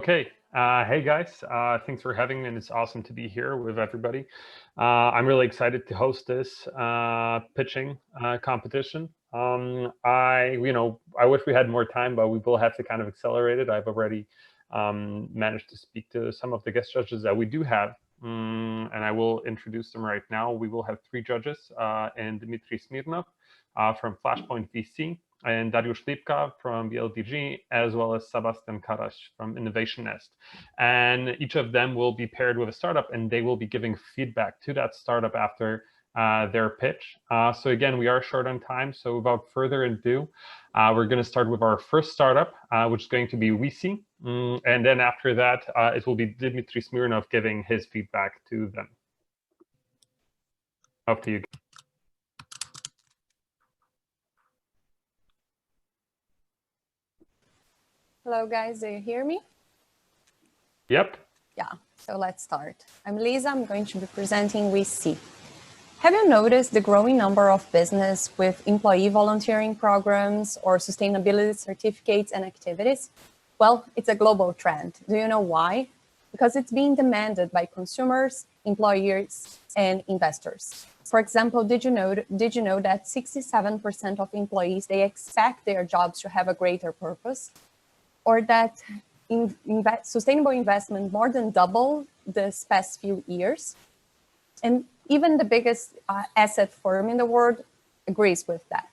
Okay. Hey guys, thanks for having me, and it's awesome to be here with everybody. I'm really excited to host this pitching competition. I wish we had more time, but we will have to kind of accelerate it. I've already managed to speak to some of the guest judges that we do have, and I will introduce them right now. We will have three judges, and Dmitry Smirnov from Flashpoint VC, and Dariusz Lipka from BLDG, as well as Sebastian Karaś from Innovation Nest. And each of them will be paired with a startup, and they will be giving feedback to that startup after their pitch. So again, we are short on time, so without further ado, we're going to start with our first startup, which is going to be VC. And then after that, it will be Dmitry Smirnov giving his feedback to them. Up to you. Hello, guys. Do you hear me? Yep. Yeah, so let's start. I'm Lisa. I'm going to be presenting VC. Have you noticed the growing number of business with employee volunteering programs or sustainability certificates and activities? Well, it's a global trend. Do you know why? Because it's being demanded by consumers, employers, and investors. For example, did you know that 67% of employees, they expect their jobs to have a greater purpose? Or that sustainable investment more than doubled this past few years. And even the biggest asset firm in the world agrees with that.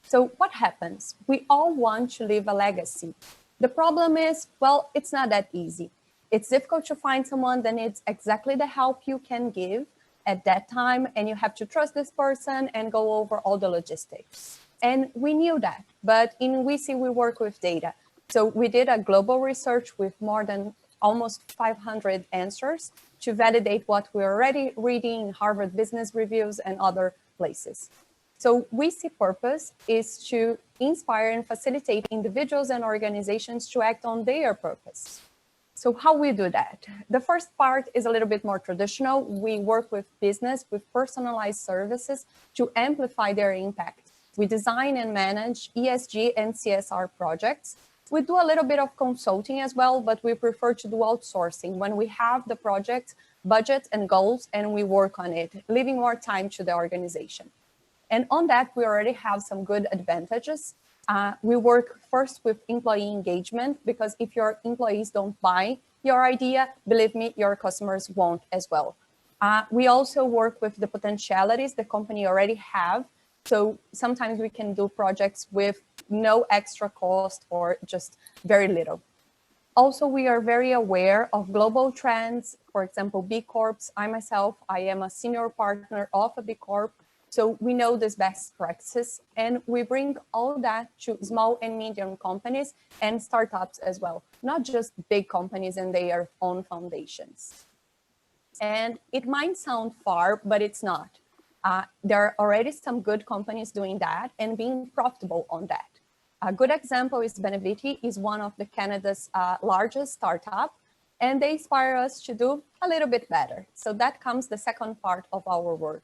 So what happens? We all want to leave a legacy. The problem is, well, it's not that easy. It's difficult to find someone that needs exactly the help you can give at that time, and you have to trust this person and go over all the logistics. And we knew that, but in VC, we work with data. So we did a global research with more than almost 500 answers to validate what we're already reading in Harvard Business Reviews and other places. So VC purpose is to inspire and facilitate individuals and organizations to act on their purpose. So how we do that? The first part is a little bit more traditional. We work with business with personalized services to amplify their impact. We design and manage ESG and CSR projects. We do a little bit of consulting as well, but we prefer to do outsourcing when we have the project, budget, and goals, and we work on it, leaving more time to the organization. And on that, we already have some good advantages. We work first with employee engagement, because if your employees don't buy your idea, believe me, your customers won't as well. We also work with the potentialities the company already have. So sometimes we can do projects with no extra cost or just very little. Also, we are very aware of global trends. For example, B Corps. I am a senior partner of a B Corp. So we know this best practices, and we bring all that to small and medium companies and startups as well, not just big companies and their own foundations. And it might sound far, but it's not. There are already some good companies doing that and being profitable on that. A good example is Beneviti, is one of the Canada's largest startup, and they inspire us to do a little bit better. So that comes the second part of our work.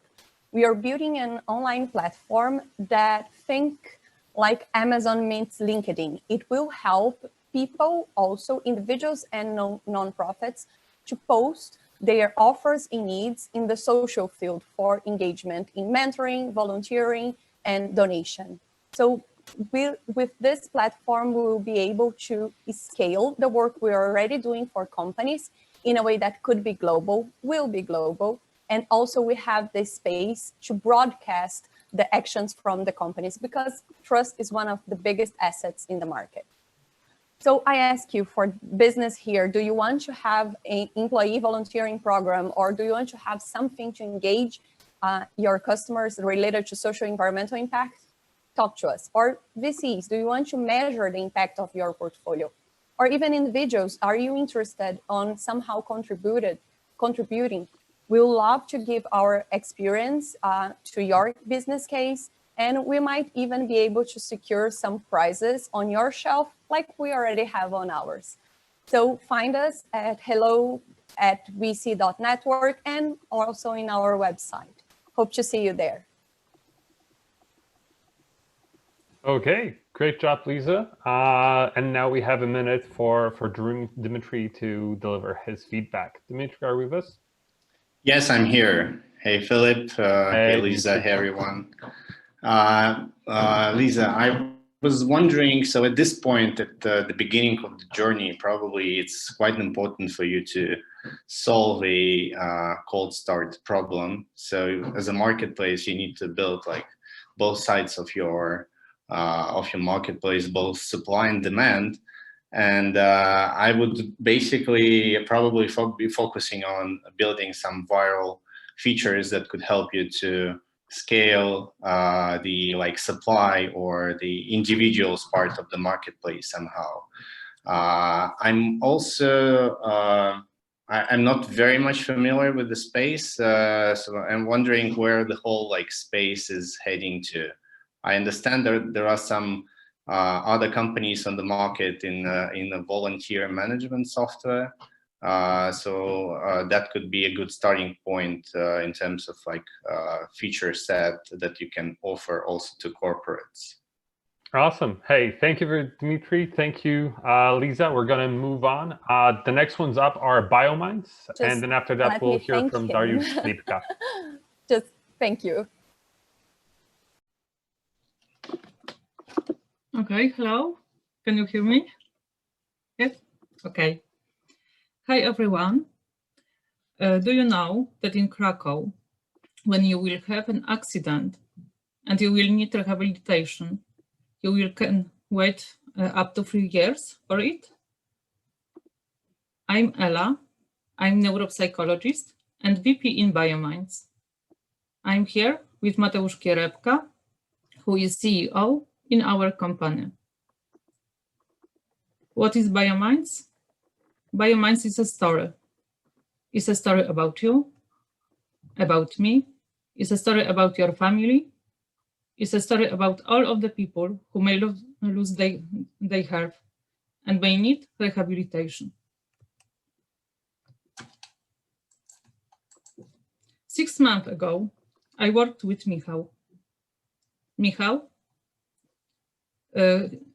We are building an online platform that think like Amazon meets LinkedIn. It will help people, also individuals and non-profits, to post their offers and needs in the social field for engagement in mentoring, volunteering, and donation. So with this platform, we will be able to scale the work we're already doing for companies in a way that could be global, will be global. And also we have the space to broadcast the actions from the companies, because trust is one of the biggest assets in the market. So I ask you, for business here, do you want to have an employee volunteering program, or do you want to have something to engage your customers related to social environmental impact? Talk to us. Or VCs, do you want to measure the impact of your portfolio? Or even individuals, are you interested on somehow contributing? We would love to give our experience to your business case, and we might even be able to secure some prizes on your shelf like we already have on ours. So find us at hello@vc.network and also in our website. Hope to see you there. Okay, great job, Lisa. And now we have a minute for Dimitri to deliver his feedback. Dimitri, are we with us? Yes, I'm here. Hey, Philip. Hey, Lisa. Dimitri. Hey, everyone. Lisa, I was wondering, so at this point, at the beginning of the journey, probably it's quite important for you to solve a cold start problem. So as a marketplace, you need to build like both sides of your marketplace, both supply and demand. And I would basically probably be focusing on building some viral features that could help you to scale the like supply or the individuals part of the marketplace somehow. I'm also I'm not very much familiar with the space, so I'm wondering where the whole like space is heading to. I understand there are some other companies on the market in the volunteer management software. So that could be a good starting point in terms of like feature set that you can offer also to corporates. Awesome. Hey, thank you, Dimitri. Thank you, Lisa. We're going to move on. The next ones up are BioMinds. And then after that, we'll hear from Dariusz Lipka. Just thank you. Okay, hello. Can you hear me? Yes? Okay. Hi, everyone. Do you know that in Krakow, when you will have an accident and you will need rehabilitation, you can wait up to 3 years for it? I'm Ella. I'm neuropsychologist and VP in BioMinds. I'm here with Mateusz Kierepka, who is CEO in our company. What is BioMinds? BioMinds is a story. It's a story about you, about me. It's a story about your family. It's a story about all of the people who may lose their health and may need rehabilitation. 6 months ago, I worked with Michał. Michał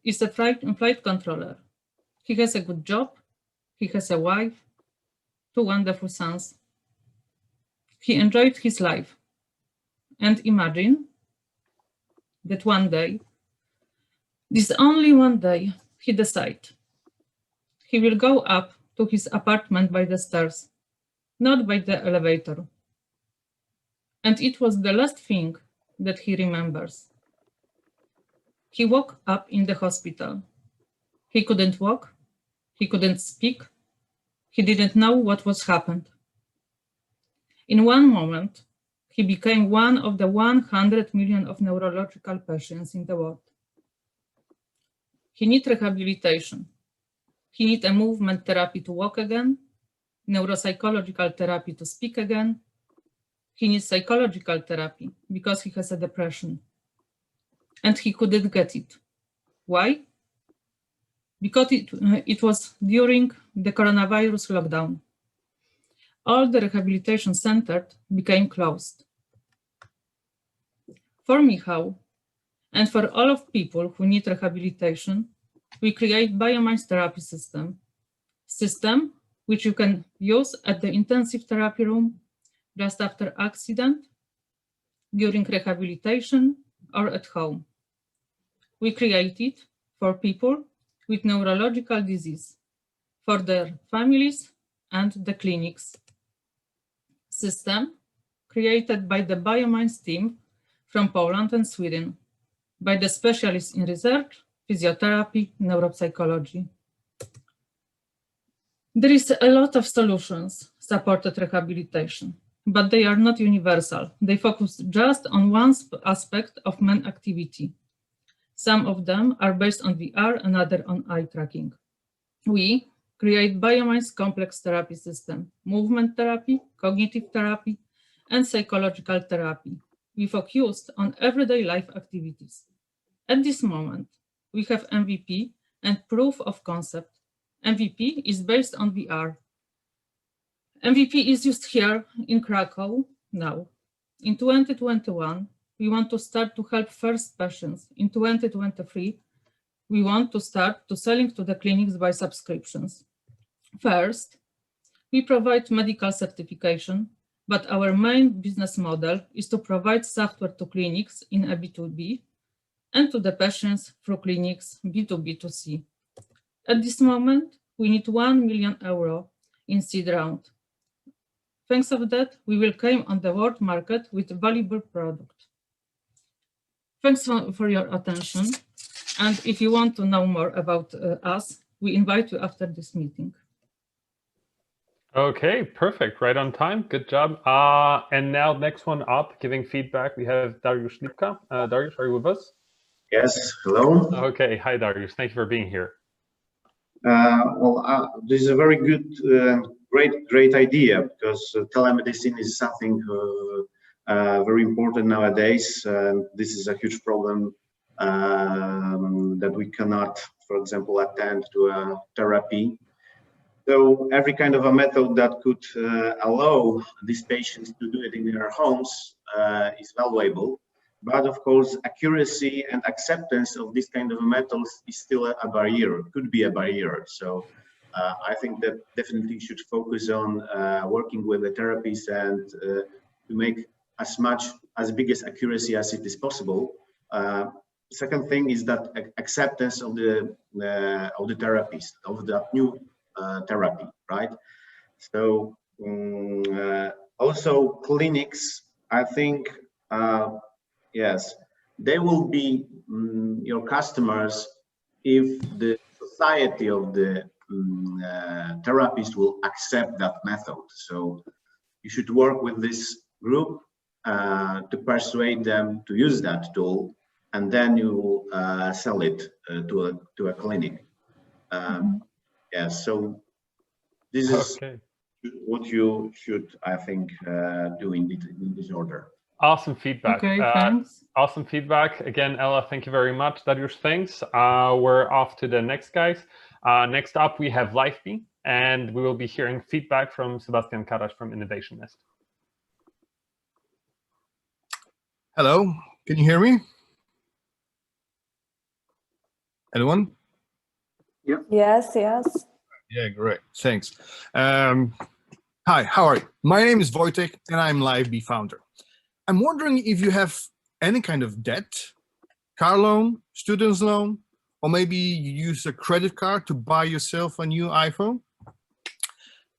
is a flight controller. He has a good job. He has a wife, 2 wonderful sons. He enjoyed his life. And imagine that one day, this only one day, he decided he will go up to his apartment by the stairs, not by the elevator. And it was the last thing that he remembers. He woke up in the hospital. He couldn't walk. He couldn't speak. He didn't know what was happened. In one moment, he became one of the 100 million of neurological patients in the world. He needs rehabilitation. He needs a movement therapy to walk again, neuropsychological therapy to speak again. He needs psychological therapy because he has a depression. And he couldn't get it. Why? Because it was during the coronavirus lockdown. All the rehabilitation centers became closed. For Michał, and for all of people who need rehabilitation, we create BioMinds therapy system which you can use at the intensive therapy room just after accident, during rehabilitation, or at home. We create it for people with neurological disease, for their families and the clinics. System created by the BioMinds team from Poland and Sweden, by the specialists in research, physiotherapy, neuropsychology. There is a lot of solutions supported rehabilitation, but they are not universal. They focus just on one aspect of man activity. Some of them are based on VR and other on eye tracking. We create BioMinds complex therapy system, movement therapy, cognitive therapy, and psychological therapy. We focused on everyday life activities. At this moment, we have MVP and proof of concept. MVP is based on VR. MVP is used here in Krakow now. In 2021, we want to start to help first patients. In 2023, we want to start to selling to the clinics by subscriptions. First, we provide medical certification, but our main business model is to provide software to clinics in a B2B and to the patients through clinics B2B2C. At this moment, we need €1 million in seed round. Thanks of that, we will come on the world market with a valuable product. Thanks for your attention. And if you want to know more about us, we invite you after this meeting. Okay, perfect. Right on time. Good job. And now next one up, giving feedback, we have Dariusz Lipka. Dariusz, are you with us? Yes, hello. Okay, hi Dariusz. Thank you for being here. This is a very good, great idea, because telemedicine is something very important nowadays. This is a huge problem that we cannot, for example, attend to a therapy. So every kind of a method that could allow these patients to do it in their homes is valuable. But of course, accuracy and acceptance of this kind of methods is still a barrier, could be a barrier. So I think that definitely should focus on working with the therapies and to make as big as accuracy as it is possible. Second thing is that acceptance of the therapies, of the new therapy, right? So also clinics, I think, yes, they will be your customers if the society of the therapist will accept that method. So you should work with this group to persuade them to use that tool, and then you sell it to a clinic. Yeah, so this is what you should, I think, do in this order. Awesome feedback. Okay, thanks. Awesome feedback. Again, Ella, thank you very much. Dariusz, thanks. We're off to the next guys. Next up, we have LifeBe, and we will be hearing feedback from Sebastian Karasz from Innovation Nest. Hello, can you hear me? Anyone? Yep. Yes, yes. Yeah, great. Thanks. Hi, how are you? My name is Wojtek, and I'm LifeBe founder. I'm wondering if you have any kind of debt, car loan, student's loan, or maybe you use a credit card to buy yourself a new iPhone.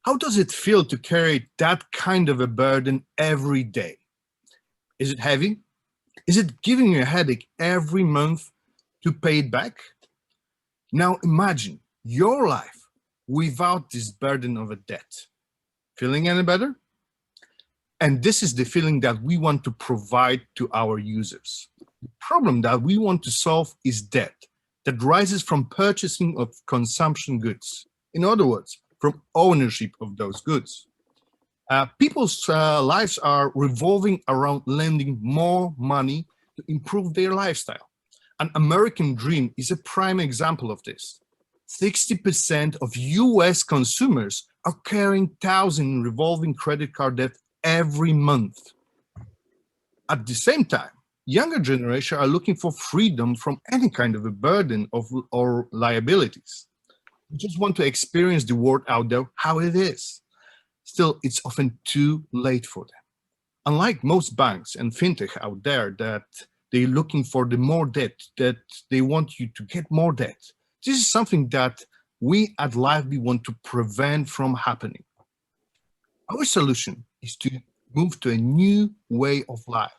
How does it feel to carry that kind of a burden every day? Is it heavy? Is it giving you a headache every month to pay it back? Now imagine your life without this burden of a debt. Feeling any better? And this is the feeling that we want to provide to our users. The problem that we want to solve is debt that rises from purchasing of consumption goods. In other words, from ownership of those goods. People's lives are revolving around lending more money to improve their lifestyle. An American dream is a prime example of this. 60% of US consumers are carrying thousands in revolving credit card debt every month. At the same time, younger generation are looking for freedom from any kind of a burden or liabilities. They just want to experience the world out there how it is. Still, it's often too late for them. Unlike most banks and fintech out there that they're looking for the more debt, that they want you to get more debt. This is something that we at LifeBe want to prevent from happening. Our solution is to move to a new way of life,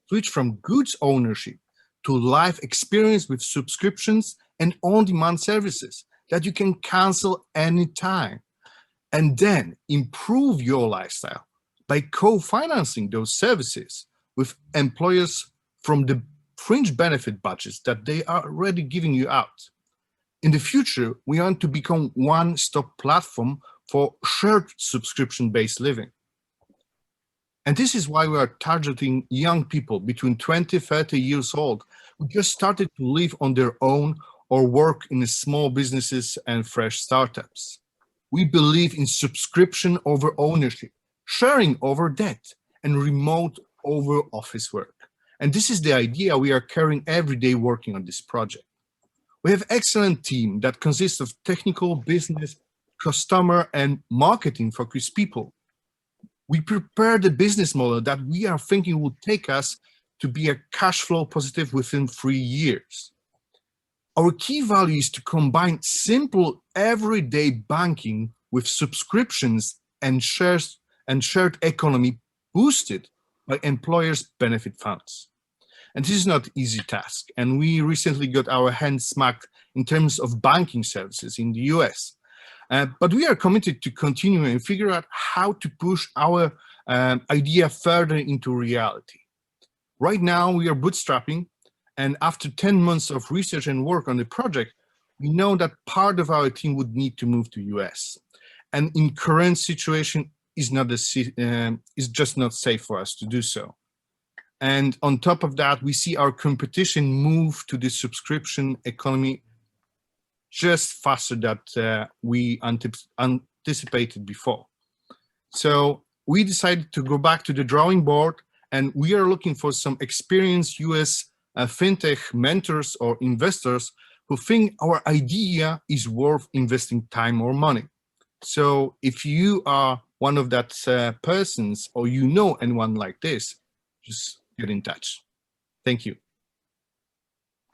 switch from goods ownership to life experience with subscriptions and on-demand services that you can cancel anytime, and then improve your lifestyle by co-financing those services with employers from the fringe benefit budgets that they are already giving you out. In the future, we want to become one-stop platform for shared subscription-based living. And this is why we are targeting young people between 20 and 30 years old who just started to live on their own or work in small businesses and fresh startups. We believe in subscription over ownership, sharing over debt, and remote over office work. And this is the idea we are carrying every day working on this project. We have an excellent team that consists of technical, business, customer, and marketing-focused people. We prepare the business model that we are thinking will take us to be a cash flow positive within 3 years. Our key value is to combine simple everyday banking with subscriptions and shared economy boosted by employers' benefit funds. And this is not an easy task. And we recently got our hands smacked in terms of banking services in the US. But we are committed to continue and figure out how to push our idea further into reality. Right now, we are bootstrapping. And after 10 months of research and work on the project, we know that part of our team would need to move to US. And in current situation, is just not safe for us to do so. And on top of that, we see our competition move to the subscription economy just faster than we anticipated before. So we decided to go back to the drawing board, and we are looking for some experienced US fintech mentors or investors who think our idea is worth investing time or money. So if you are one of that persons, or you know anyone like this, just get in touch. Thank you.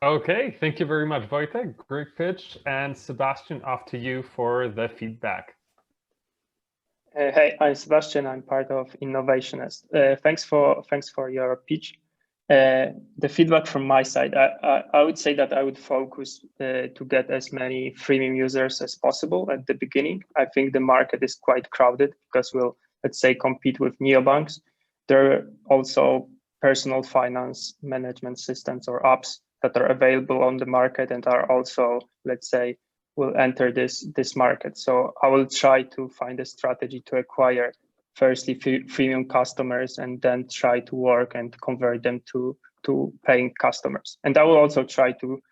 Okay, thank you very much, Wojtek. Great pitch. And Sebastian, off to you for the feedback. Hey, I'm Sebastian. I'm part of Innovationist. Thanks for your pitch. The feedback from my side, I would say that I would focus to get as many freemium users as possible at the beginning. I think the market is quite crowded because we'll, let's say, compete with neobanks. There are also personal finance management systems or apps that are available on the market and are also, let's say, will enter this market. So I will try to find a strategy to acquire firstly freemium customers and then try to work and convert them to paying customers. And I will also try to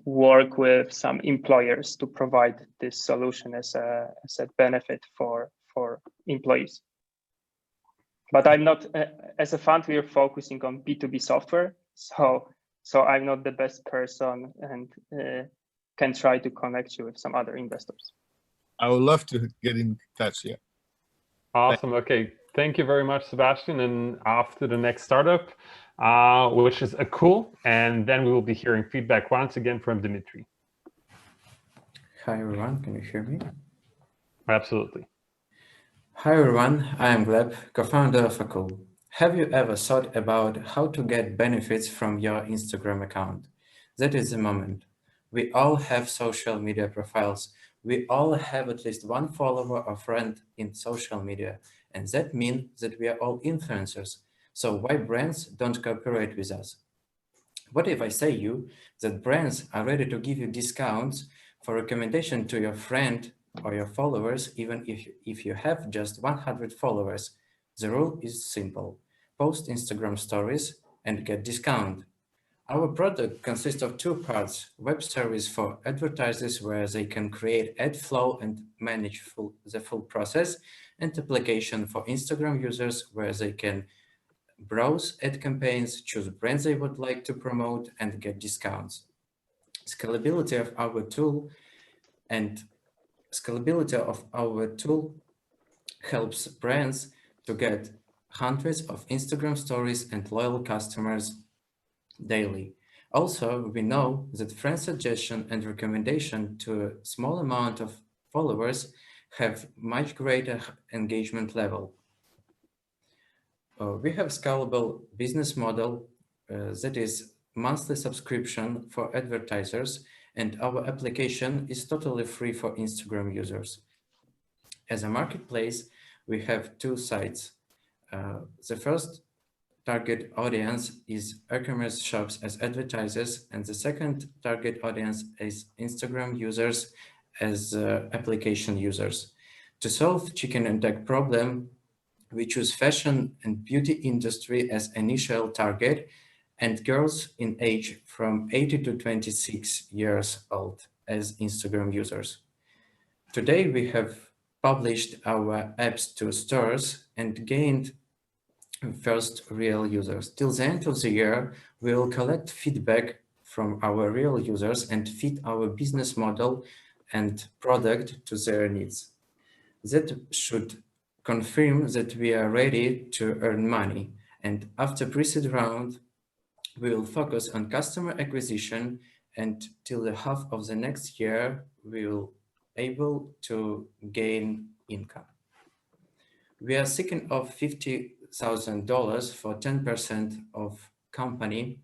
work with some employers to provide this solution as a benefit for employees. But I'm not, as a fund, we are focusing on B2B software. So I'm not the best person and can try to connect you with some other investors. I would love to get in touch, yeah. Awesome, okay. Thank you very much, Sebastian. And off to the next startup, which is Aqool. And then we will be hearing feedback once again from Dimitri. Hi, everyone. Can you hear me? Absolutely. Hi, everyone. I am Gleb, co-founder of Aqool. Have you ever thought about how to get benefits from your Instagram account? That is the moment. We all have social media profiles. We all have at least one follower or friend in social media, and that means that we are all influencers. So why brands don't cooperate with us? What if I say you that brands are ready to give you discounts for recommendation to your friend or your followers, even if you have just 100 followers? The rule is simple. Post Instagram stories and get discount. Our product consists of two parts: web service for advertisers where they can create ad flow and manage the full process, and application for Instagram users where they can browse ad campaigns, choose brands they would like to promote, and get discounts. Scalability of our tool helps brands to get hundreds of Instagram stories and loyal customers daily. Also, we know that friend suggestion and recommendation to a small amount of followers have much greater engagement level. We have scalable business model that is monthly subscription for advertisers, and our application is totally free for Instagram users. As a marketplace, we have two sides. The first target audience is e-commerce shops as advertisers, and the second target audience is Instagram users as application users. To solve chicken and egg problem, we choose fashion and beauty industry as initial target and girls in age from 18 to 26 years old as Instagram users. Today, we have published our apps to stores and gained first real users. Till the end of the year, we will collect feedback from our real users and fit our business model and product to their needs. That should confirm that we are ready to earn money. And after pre-seed round, we will focus on customer acquisition, and till the half of the next year, we will able to gain income. We are seeking of $50,000 for 10% of company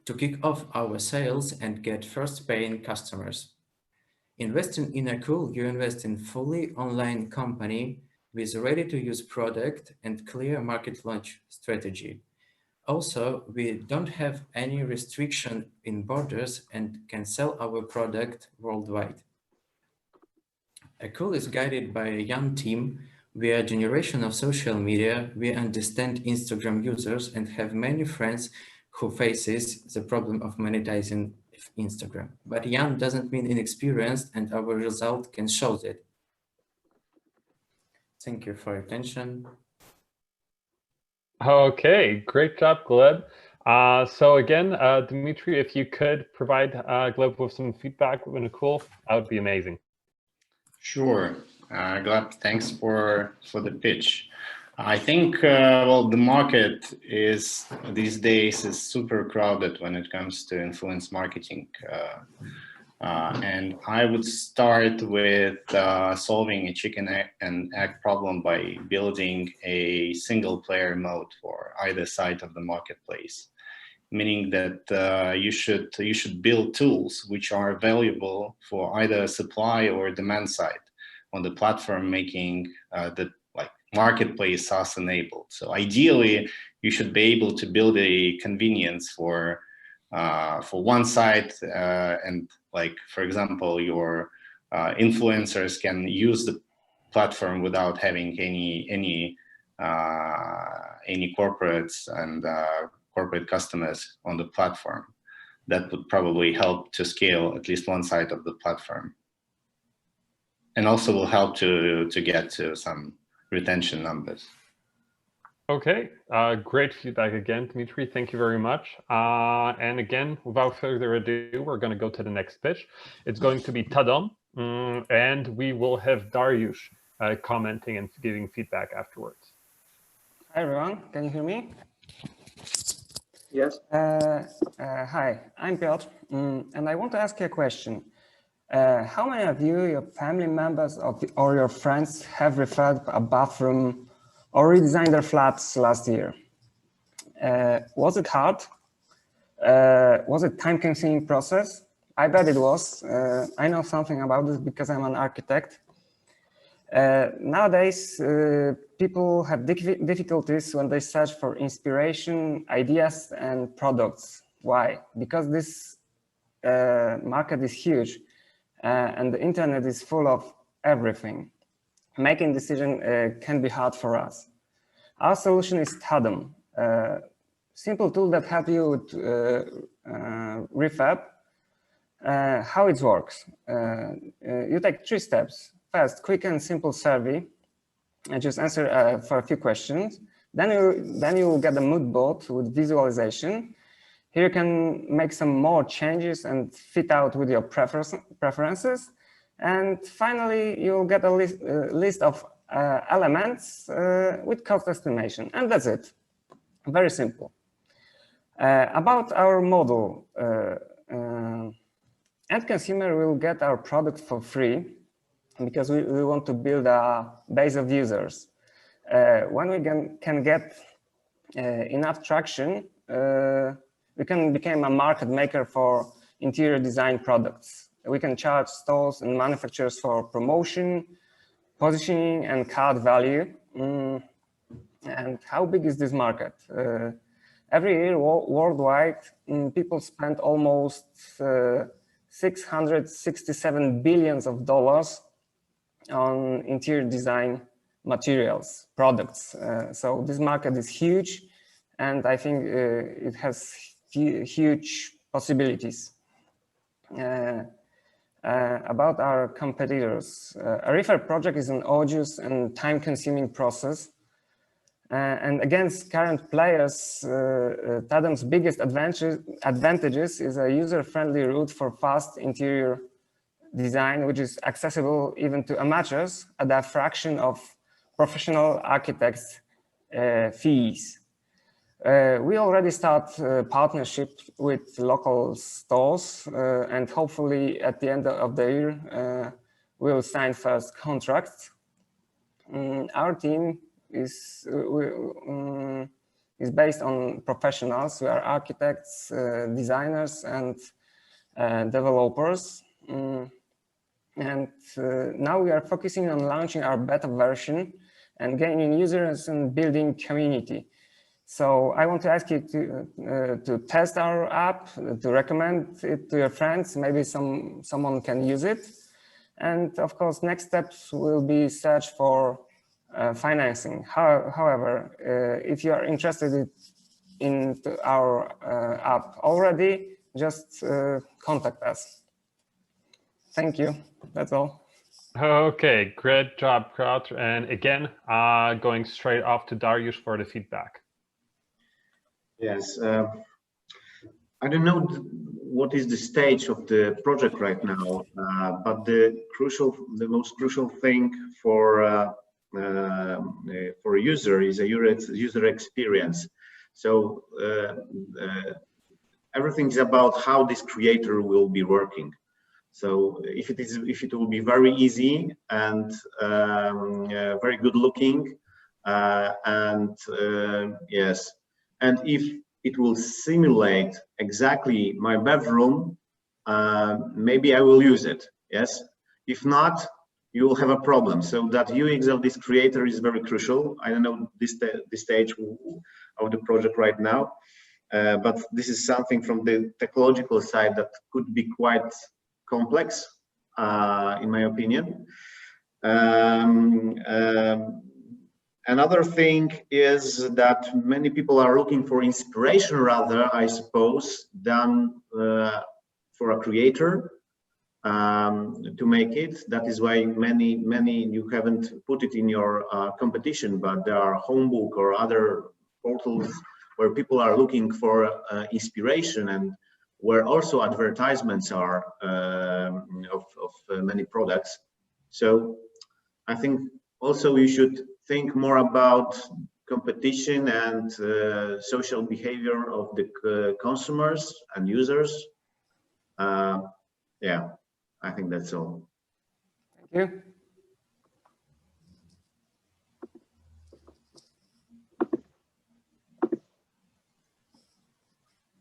to kick off our sales and get first paying customers. Investing in Aqool, you invest in fully online company with ready-to-use product and clear market launch strategy. Also, we don't have any restriction in borders and can sell our product worldwide. Aqool is guided by a young team. We are a generation of social media. We understand Instagram users and have many friends who faces the problem of monetizing Instagram. But young doesn't mean inexperienced, and our result can show that. Thank you for your attention. Okay, great job, Gleb. So again, Dmitry, if you could provide Gleb with some feedback with Aqool, that would be amazing. Sure. Gleb, thanks for the pitch. I think, well, the market is these days is super crowded when it comes to influence marketing. And I would start with solving a chicken and egg problem by building a single player mode for either side of the marketplace, meaning that you should build tools which are valuable for either supply or demand side on the platform, making the marketplace SaaS enabled. So ideally, you should be able to build a convenience for one side, and like, for example, your influencers can use the platform without having any corporates and corporate customers on the platform. That would probably help to scale at least one side of the platform, and also will help to get to some retention numbers. Okay, great feedback again, Dmitry. Thank you very much. And again, without further ado, we're going to go to the next pitch. It's going to be Tadom, and we will have Dariush commenting and giving feedback afterwards. Hi, everyone. Can you hear me? Yes. Hi, I'm Piotr, and I want to ask you a question. How many of you, your family members or your friends have referred a bathroom or redesigned their flats last year? Was it hard? Was it time-consuming process? I bet it was. I know something about this because I'm an architect. Nowadays, people have difficulties when they search for inspiration, ideas, and products. Why? Because this market is huge. And the internet is full of everything. Making decision can be hard for us. Our solution is Tadom, a simple tool that helps you with refab. How it works. You take 3 steps. First, quick and simple survey, and just answer for a few questions. Then you will get a mood board with visualization. Here you can make some more changes and fit out with your preferences. And finally, you'll get a list of elements with cost estimation. And that's it. Very simple. About our model, end consumer will get our product for free because we want to build a base of users. When we can get enough traction, we can become a market maker for interior design products. We can charge stores and manufacturers for promotion, positioning, and card value. And how big is this market? Every year worldwide, people spend almost $667 billion on interior design materials, products. So this market is huge, and I think it has huge possibilities. About our competitors, a refurb project is an arduous and time-consuming process. And against current players, Tadom's biggest advantages is a user-friendly route for fast interior design, which is accessible even to amateurs at a fraction of professional architects' fees. We already start partnership with local stores, and hopefully at the end of the year, we'll sign first contracts. Our team is based on professionals who are architects, designers, and developers. And now we are focusing on launching our beta version and gaining users and building community. So I want to ask you to test our app, to recommend it to your friends. Maybe someone can use it. And of course, next steps will be search for financing. However, if you are interested in our app already, just contact us. Thank you. That's all. Okay, great job, Piotr. And again, going straight off to Dariusz for the feedback. Yes, I don't know what is the stage of the project right now, but the most crucial thing for a user is a user experience. So everything is about how this creator will be working. So if it will be very easy and very good looking, yes. And if it will simulate exactly my bedroom, maybe I will use it, yes? If not, you will have a problem. So that UX of this creator is very crucial. I don't know this stage of the project right now, but this is something from the technological side that could be quite complex, in my opinion. Another thing is that many people are looking for inspiration rather, I suppose, than for a creator to make it. That is why many you haven't put it in your competition, but there are Homebook or other portals where people are looking for inspiration, and where also advertisements are of many products. So I think also you should think more about competition and social behavior of the consumers and users. Yeah, I think that's all. Thank you.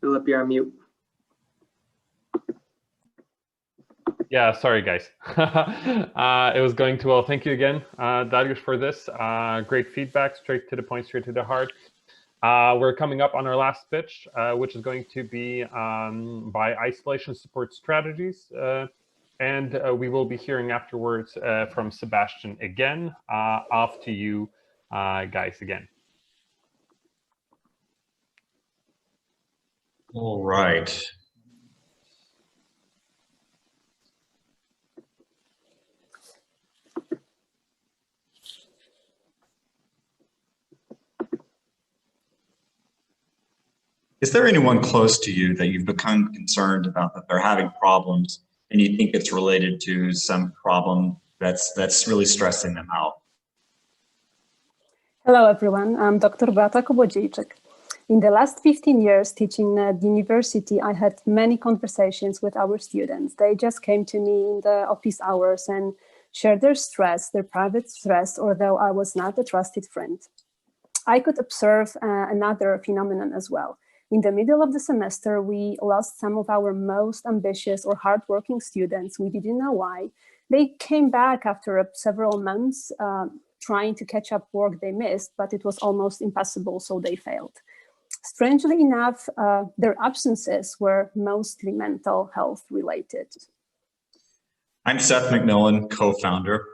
Philip, you're on mute. Yeah, sorry guys. It was going too well. Thank you again, Dariusz, for this. Great feedback, straight to the point, straight to the heart. We're coming up on our last pitch, which is going to be by Isolation Support Strategies. And we will be hearing afterwards from Sebastian again. Off to you guys again. All right. Is there anyone close to you that you've become concerned about that they're having problems and you think it's related to some problem that's really stressing them out? Hello, everyone. I'm Dr. Beata Kołodziejczyk. In the last 15 years teaching at the university, I had many conversations with our students. They just came to me in the office hours and shared their stress, their private stress, although I was not a trusted friend. I could observe another phenomenon as well. In the middle of the semester, we lost some of our most ambitious or hardworking students. We didn't know why. They came back after several months trying to catch up work they missed, but it was almost impossible, so they failed. Strangely enough, their absences were mostly mental health related. I'm Seth McMillan, co-founder.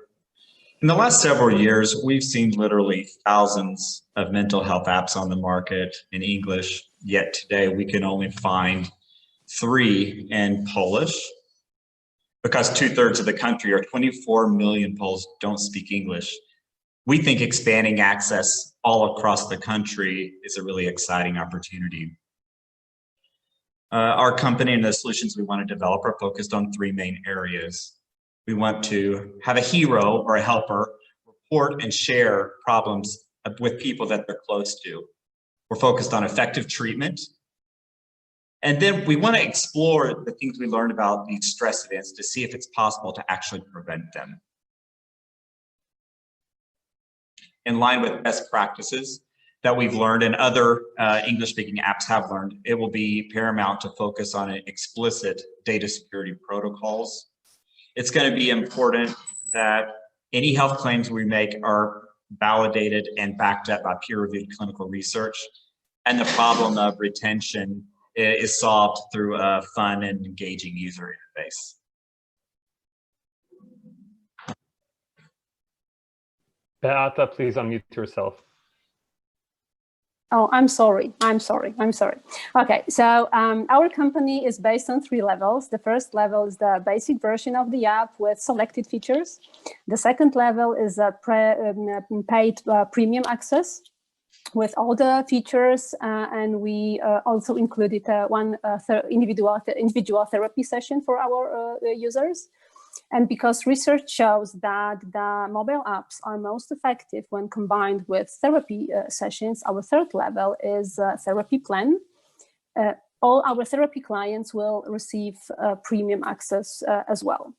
In the last several years, we've seen literally thousands of mental health apps on the market in English, yet today we can only find 3 in Polish, because 2/3 of the country, or 24 million Poles, don't speak English. we think expanding access all across the country is a really exciting opportunity. Our company and the solutions we want to develop are focused on three main areas. We want to have a hero or a helper report and share problems with people that they're close to. We're focused on effective treatment. And then we want to explore the things we learned about these stress events to see if it's possible to actually prevent them. In line with best practices that we've learned and other English-speaking apps have learned, it will be paramount to focus on explicit data security protocols. It's going to be important that any health claims we make are validated and backed up by peer-reviewed clinical research, and the problem of retention is solved through a fun and engaging user interface. Beata, please unmute yourself. Oh, I'm sorry. Okay, so our company is based on 3 levels. The first level is the basic version of the app with selected features. The second level is a paid premium access with all the features, and we also included one individual therapy session for our users. And because research shows that the mobile apps are most effective when combined with therapy sessions, our third level is therapy plan. All our therapy clients will receive premium access as well.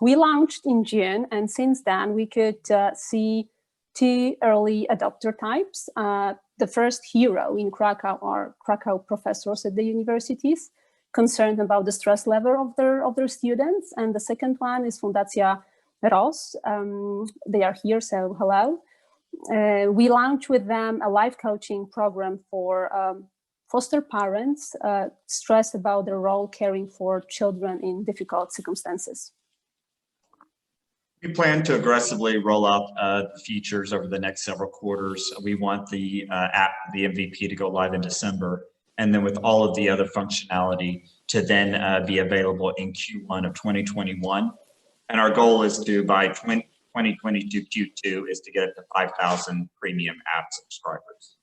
We launched in June, and since then we could see 2 early adopter types. The first hero in Krakow are Krakow professors at the universities, concerned about the stress level of their students. And the second one is Fundacja ROS. They are here, so hello. We launched with them a life coaching program for foster parents stressed about their role caring for children in difficult circumstances. We plan to aggressively roll out features over the next several quarters. We want the app, the MVP, to go live in December, and then with all of the other functionality to then be available in Q1 of 2021. And our goal is to, by 2022 Q2, is to get it to 5,000 premium app subscribers.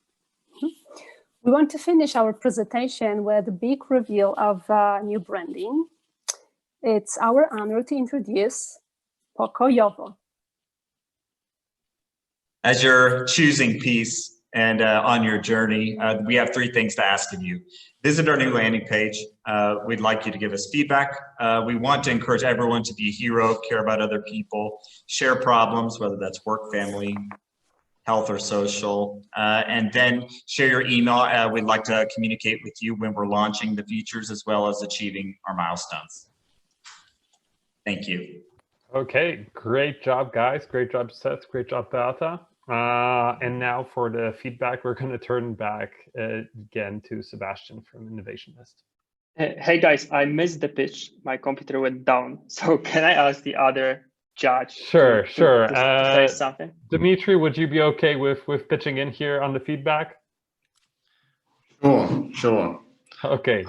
We want to finish our presentation with a big reveal of new branding. It's our honor to introduce Pokojowo. As you're choosing peace and on your journey, we have 3 things to ask of you. Visit our new landing page. We'd like you to give us feedback. We want to encourage everyone to be a hero, care about other people, share problems, whether that's work, family, health, or social, and then share your email. We'd like to communicate with you when we're launching the features as well as achieving our milestones. Thank you. Okay, great job, guys. Great job, Seth. Great job, Beata. And now for the feedback, we're going to turn back again to Sebastian from Innovationist. Hey guys, I missed the pitch. My computer went down. So can I ask the other judge Sure. to say something? Dimitri, would you be okay with pitching in here on the feedback? Sure. Okay.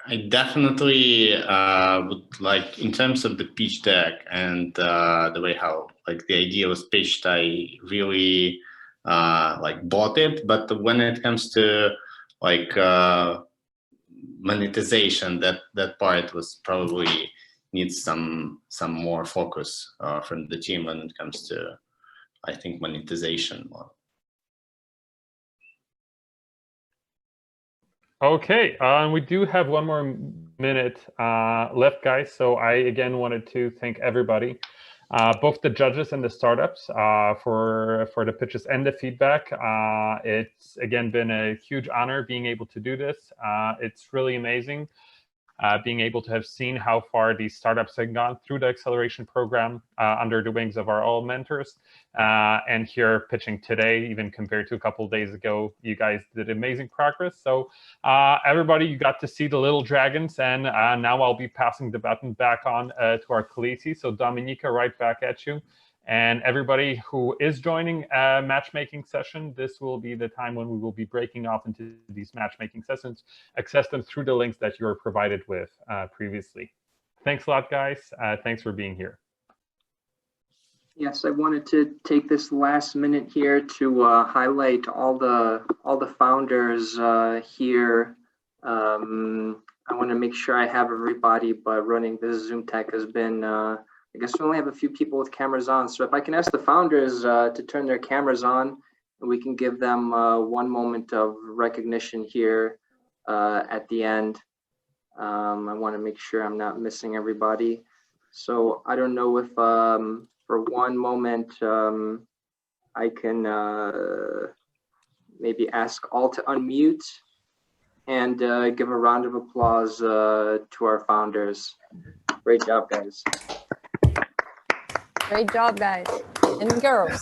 I definitely would like, in terms of the pitch deck and the way how like the idea was pitched, I really like bought it. But when it comes to like monetization, that part was probably needs some more focus from the team when it comes to, I think, monetization. Okay, we do have 1 more minute left, guys. So I again wanted to thank everybody, both the judges and the startups, for the pitches and the feedback. It's again been a huge honor being able to do this. It's really amazing being able to have seen how far these startups have gone through the acceleration program under the wings of our all mentors. And here pitching today, even compared to a couple of days ago, you guys did amazing progress. So everybody, you got to see the little dragons. And now I'll be passing the button back on to our Khaleesi. So Dominika, right back at you. And everybody who is joining a matchmaking session, this will be the time when we will be breaking off into these matchmaking sessions. Access them through the links that you were provided with previously. Thanks a lot, guys. Thanks for being here. Yes, I wanted to take this last minute here to highlight all the founders here. I want to make sure I have everybody, but running this Zoom tech has been, I guess we only have a few people with cameras on. So if I can ask the founders to turn their cameras on, and we can give them one moment of recognition here at the end. I want to make sure I'm not missing everybody. So I don't know if for one moment I can maybe ask all to unmute and give a round of applause to our founders. Great job, guys. Great job, guys and girls.